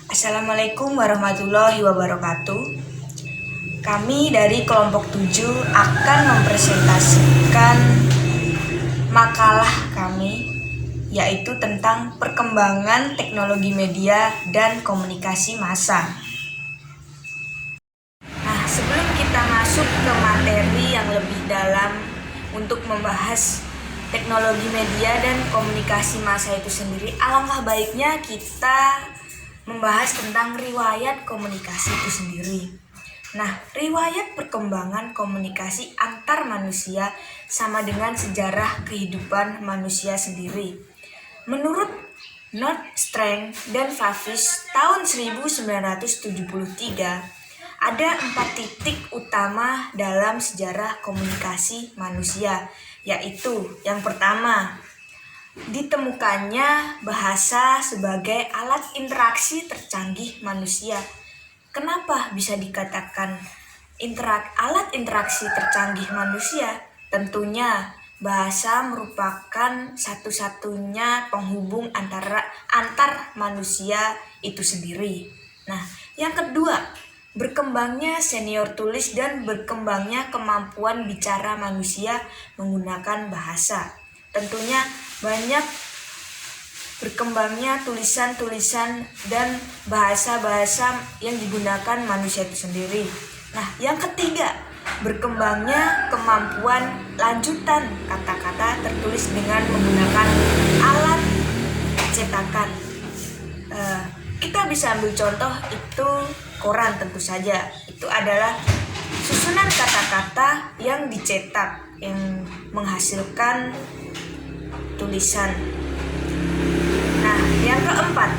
Assalamualaikum warahmatullahi wabarakatuh. Kami dari kelompok 7 akan mempresentasikan makalah kami, yaitu tentang perkembangan teknologi media dan komunikasi massa. Nah, sebelum kita masuk ke materi yang lebih dalam untuk membahas teknologi media dan komunikasi massa itu sendiri, alangkah baiknya kita membahas tentang riwayat komunikasi itu sendiri. Nah, riwayat perkembangan komunikasi antar manusia sama dengan sejarah kehidupan manusia sendiri. Menurut Nordstrand dan Favis tahun 1973, ada 4 titik utama dalam sejarah komunikasi manusia, yaitu yang pertama, ditemukannya bahasa sebagai alat interaksi tercanggih manusia. Kenapa bisa dikatakan alat interaksi tercanggih manusia? Tentunya bahasa merupakan satu-satunya penghubung antar manusia itu sendiri. Nah, yang kedua, berkembangnya senior tulis dan berkembangnya kemampuan bicara manusia menggunakan bahasa. Tentunya banyak berkembangnya tulisan-tulisan dan bahasa-bahasa yang digunakan manusia itu sendiri. Nah, yang ketiga, berkembangnya kemampuan lanjutan kata-kata tertulis dengan menggunakan alat cetakan. Kita bisa ambil contoh itu koran tentu saja. Itu adalah susunan kata-kata yang dicetak yang menghasilkan tulisan. Nah, yang keempat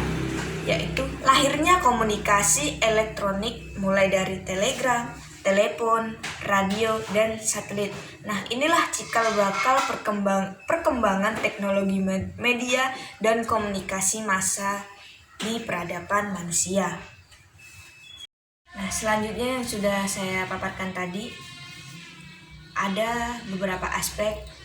yaitu lahirnya komunikasi elektronik mulai dari telegram, telepon, radio, dan satelit. Nah, inilah cikal bakal perkembangan teknologi media dan komunikasi massa di peradaban manusia. Nah, selanjutnya yang sudah saya paparkan tadi, ada beberapa aspek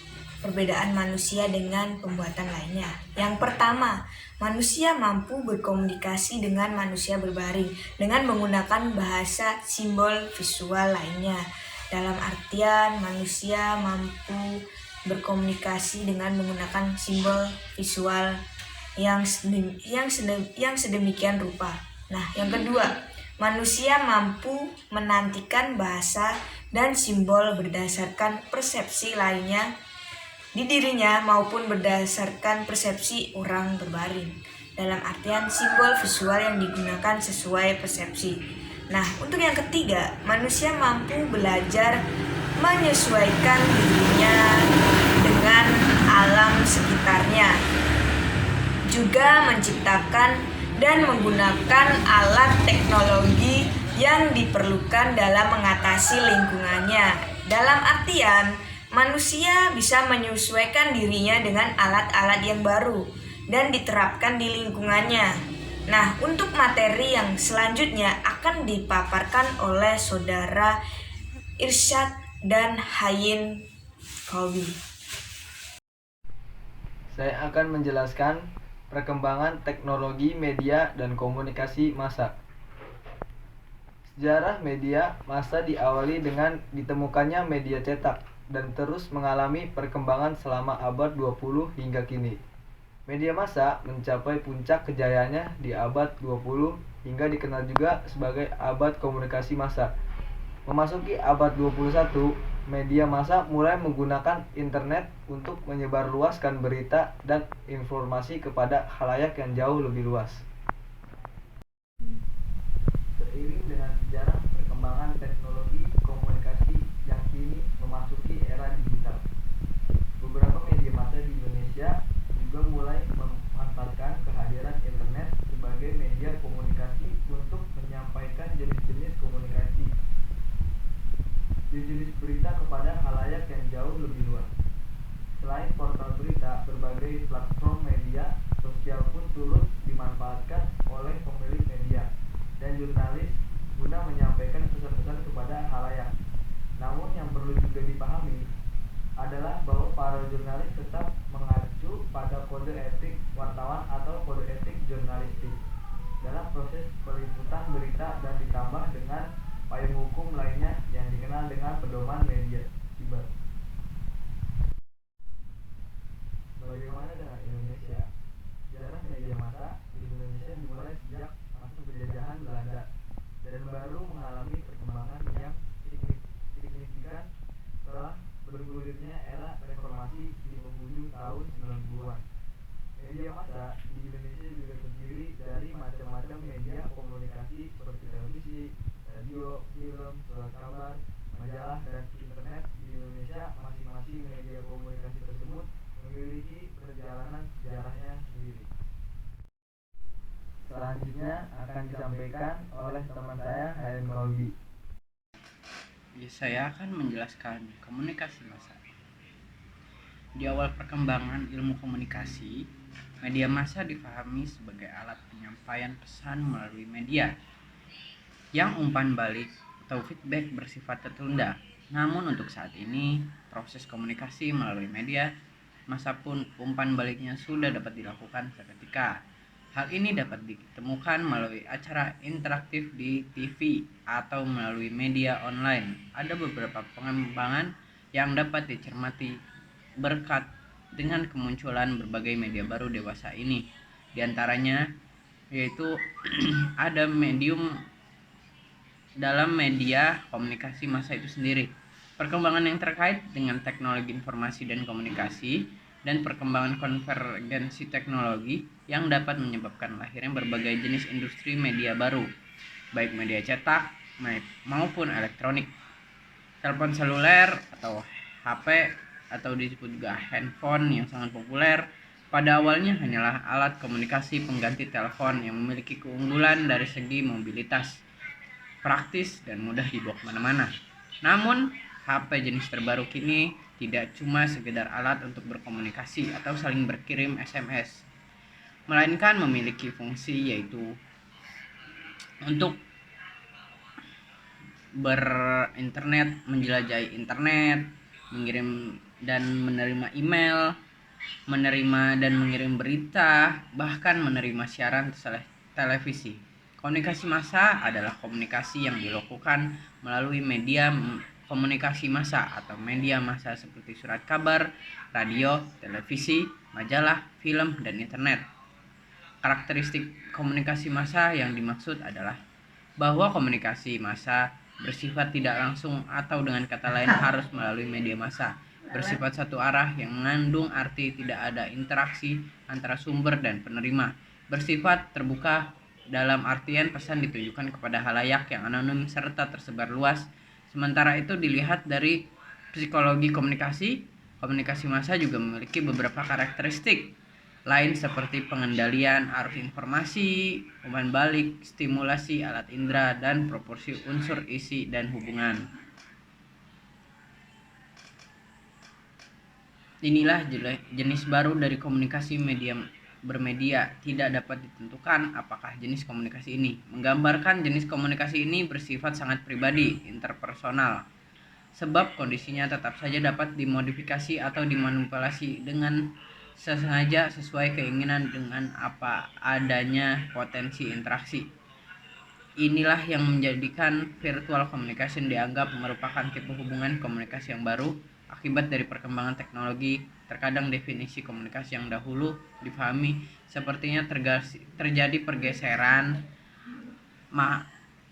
perbedaan manusia dengan pembuatan lainnya. Yang pertama, manusia mampu berkomunikasi dengan manusia berbaring dengan menggunakan bahasa simbol visual lainnya. Dalam artian, manusia mampu berkomunikasi dengan menggunakan simbol visual yang sedemikian rupa. Nah, yang kedua, manusia mampu menantikan bahasa dan simbol berdasarkan persepsi lainnya di dirinya maupun berdasarkan persepsi orang berbaring. Dalam artian simbol visual yang digunakan sesuai persepsi. Nah, untuk yang ketiga, manusia mampu belajar menyesuaikan dirinya dengan alam sekitarnya. Juga menciptakan dan menggunakan alat teknologi yang diperlukan dalam mengatasi lingkungannya. Dalam artian, manusia bisa menyesuaikan dirinya dengan alat-alat yang baru dan diterapkan di lingkungannya. Nah, untuk materi yang selanjutnya akan dipaparkan oleh saudara Irsyad dan Hayin Kolbi. Saya akan menjelaskan perkembangan teknologi media dan komunikasi massa. Sejarah media massa diawali dengan ditemukannya media cetak dan terus mengalami perkembangan selama abad 20 hingga kini. Media massa mencapai puncak kejayaannya di abad 20 hingga dikenal juga sebagai abad komunikasi massa. Memasuki abad 21, media massa mulai menggunakan internet untuk menyebarluaskan berita dan informasi kepada khalayak yang jauh lebih luas. Seiring dengan sejarah perkembangan teknologi komunikasi yang kini memasuki era digital, beberapa media massa di Indonesia juga mulai memanfaatkan kehadiran internet sebagai media komunikasi untuk menyampaikan jenis-jenis komunikasi, jenis berita kepada khalayak yang jauh lebih luas. Selain portal berita, berbagai platform media sosial pun turut dimanfaatkan oleh pemilik media dan jurnalis guna menyampaikan pesan-pesan kepada khalayak. Namun yang perlu juga dipahami adalah bahwa para jurnalis tetap mengacu pada kode etik wartawan atau kode etik jurnalistik. dalam proses peliputan berita dan ditambah dengan payung hukum lainnya yang dikenal dengan pedoman media siber. Bagaimana dengan Indonesia? Sejarah media massa di Indonesia dimulai sejak masa penjajahan Belanda dan baru mengalami perkembangan yang signifikan setelah bergulirnya era reformasi di penghujung tahun 90-an. Media massa di Indonesia juga terdiri dari macam-macam media komunikasi seperti televisi, radio, film, surat kabar, majalah, dan internet. Di Indonesia, masing-masing media komunikasi tersebut memiliki perjalanan sejarahnya sendiri. Selanjutnya akan disampaikan oleh teman saya, Halim Kolbi. Saya akan menjelaskan komunikasi massa. Di awal perkembangan ilmu komunikasi, media massa dipahami sebagai alat penyampaian pesan melalui media yang umpan balik atau feedback bersifat tertunda. Namun untuk saat ini, proses komunikasi melalui media massa pun umpan baliknya sudah dapat dilakukan seketika. Hal ini dapat ditemukan melalui acara interaktif di TV atau melalui media online. Ada beberapa pengembangan yang dapat dicermati berkat dengan kemunculan berbagai media baru dewasa ini. Di antaranya yaitu ada medium dalam media komunikasi massa itu sendiri. Perkembangan yang terkait dengan teknologi informasi dan komunikasi dan perkembangan konvergensi teknologi yang dapat menyebabkan lahirnya berbagai jenis industri media baru, baik media cetak maupun elektronik. Telepon seluler atau HP atau disebut juga handphone yang sangat populer pada awalnya hanyalah alat komunikasi pengganti telepon yang memiliki keunggulan dari segi mobilitas, praktis, dan mudah dibawa kemana-mana. Namun, HP jenis terbaru kini tidak cuma sekedar alat untuk berkomunikasi atau saling berkirim SMS, melainkan memiliki fungsi yaitu untuk berinternet, menjelajahi internet, mengirim dan menerima email, menerima dan mengirim berita, bahkan menerima siaran televisi. Komunikasi massa adalah komunikasi yang dilakukan melalui media komunikasi massa atau media massa seperti surat kabar, radio, televisi, majalah, film, dan internet. Karakteristik komunikasi massa yang dimaksud adalah bahwa komunikasi massa bersifat tidak langsung atau dengan kata lain harus melalui media massa, bersifat satu arah yang mengandung arti tidak ada interaksi antara sumber dan penerima, bersifat terbuka dalam artian pesan ditujukan kepada halayak yang anonim serta tersebar luas. Sementara itu dilihat dari psikologi komunikasi, komunikasi massa juga memiliki beberapa karakteristik lain seperti pengendalian arus informasi, umpan balik, stimulasi alat indera, dan proporsi unsur isi dan hubungan. Inilah jenis baru dari komunikasi media bermedia. Tidak dapat ditentukan apakah jenis komunikasi ini. Menggambarkan jenis komunikasi ini bersifat sangat pribadi, interpersonal. Sebab kondisinya tetap saja dapat dimodifikasi atau dimanipulasi dengan sengaja sesuai keinginan dengan apa adanya potensi interaksi. Inilah yang menjadikan virtual communication dianggap merupakan tipe hubungan komunikasi yang baru. Akibat dari perkembangan teknologi, terkadang definisi komunikasi yang dahulu dipahami sepertinya terjadi pergeseran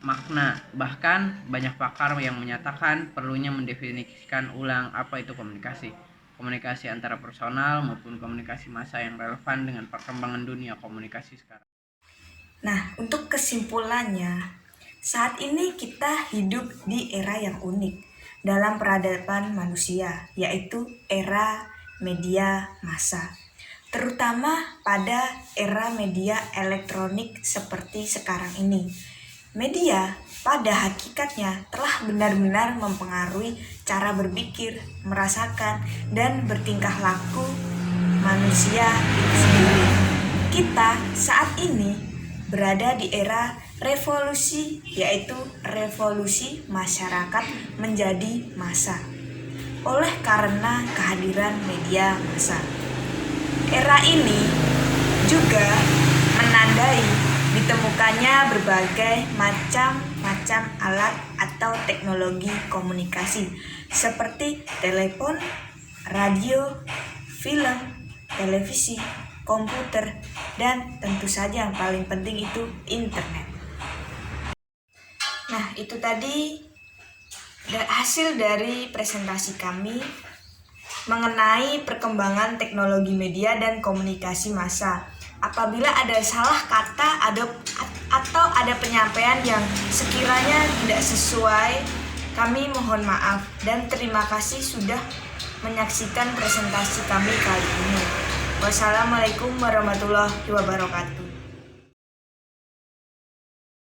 makna. Bahkan banyak pakar yang menyatakan perlunya mendefinisikan ulang apa itu komunikasi antara personal maupun komunikasi massa yang relevan dengan perkembangan dunia komunikasi sekarang. Nah, untuk kesimpulannya, saat ini kita hidup di era yang unik dalam peradaban manusia, yaitu era media massa, terutama pada era media elektronik seperti sekarang ini. Media pada hakikatnya telah benar-benar mempengaruhi cara berpikir, merasakan, dan bertingkah laku manusia itu sendiri. Kita saat ini berada di era revolusi, yaitu revolusi masyarakat menjadi massa oleh karena kehadiran media massa. Era ini juga menandai ditemukannya berbagai macam alat atau teknologi komunikasi seperti telepon, radio, film, televisi, komputer, dan tentu saja yang paling penting itu internet. Nah, itu tadi hasil dari presentasi kami mengenai perkembangan teknologi media dan komunikasi massa. Apabila ada salah kata atau ada penyampaian yang sekiranya tidak sesuai, kami mohon maaf dan terima kasih sudah menyaksikan presentasi kami kali ini. Wassalamualaikum warahmatullahi wabarakatuh.